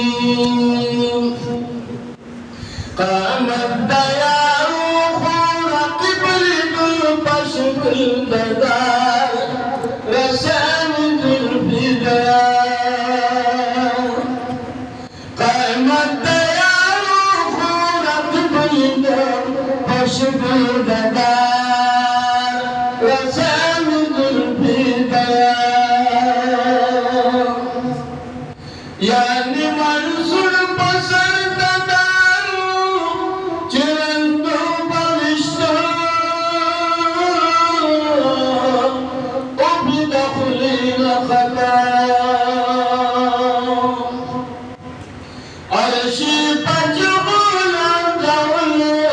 العظيم قام الديار رقب للبشر البدار رسامة الفداء قام الديار رقب للبشر البدار رسامة الفداء يعني منصور بصر تدارو چرندو بلشتو وبدخلين خطا عرشي بجغول الدولي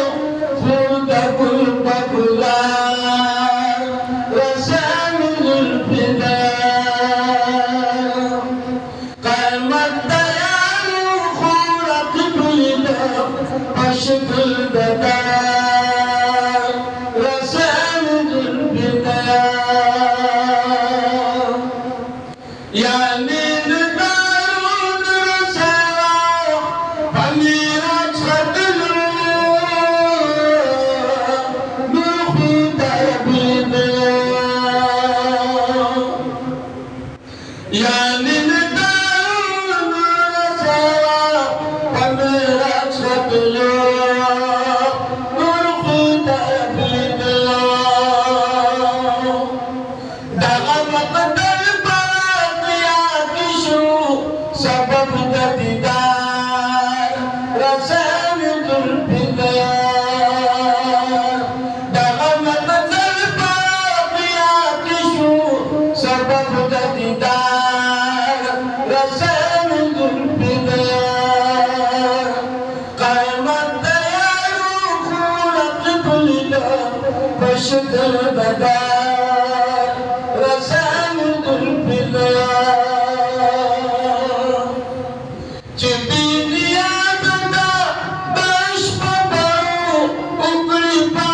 فردق البقلار رسامل الفداء قام الديار خورق بلده عشق البدار رسامل الفداء يعني ندارون رسالة أميرة خدلو نخد بلده يعني ندارون رسالة أميرة خدلو نخد بلده دغم قدر باقيات شو سبب تدار رسامة الفداء دغم قدر باقيات شو سبب تدار رسامة الفداء قام الديار خلق بلده بشد البدار رسامة الفداء جبيني يا بدا باش باباو وقريبا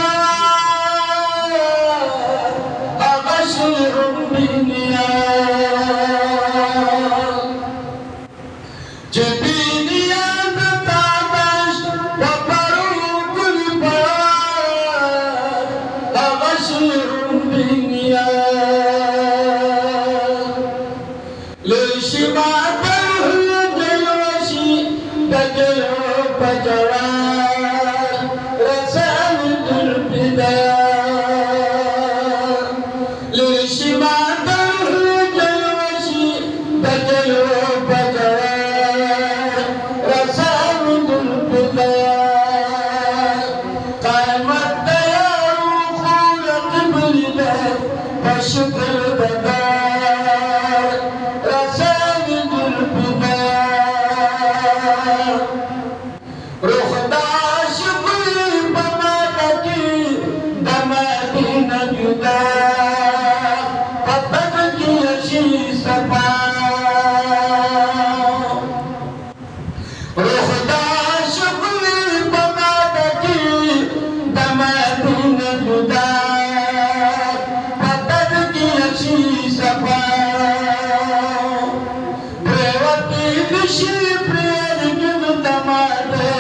أغشر الدنيا جبيني يا بدا باش باباو وقريبا أغشر الدنيا ليش ما تهد الوشي بدل بجوال رسالة الفداء ليش ما تهد الوشي بدل بجوال رسالة الفداء قام الديار خلق بلده بشد البدار رسامة الفداء رخداش كل بمالكي دمادين جدا فتبكي يشي سفا رخداش كل بمالكي دمادين جدا فتبكي يشي سفا प्रेवती विषी प्रेर गिन दमाले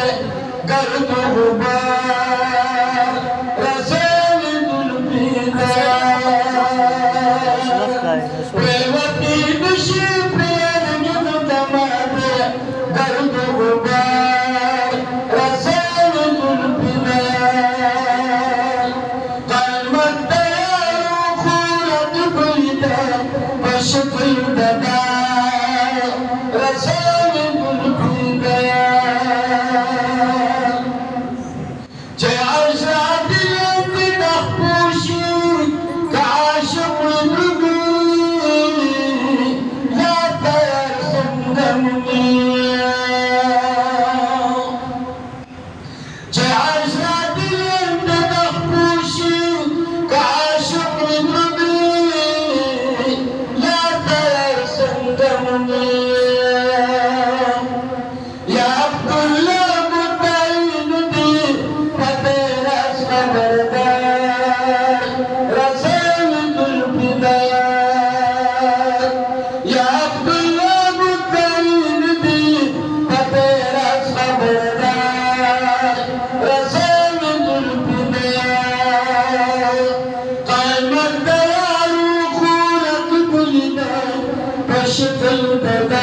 कर दो गुबार रसेल दुलबीदा प्रेवती विषी प्रेर गिन दमाले कर दो गुबार रसेल दुलबीदा कलमत दयारो खूरत बलिदा बशकल ददा رسالة الفداء جاي عشرة اليوم نخبوشي كعاشق الرجل لا تيرسم دمي جاي عشرة اليوم نخبوشي كعاشق الرجل لا تيرسم دمي يا عبد الله كشف البدن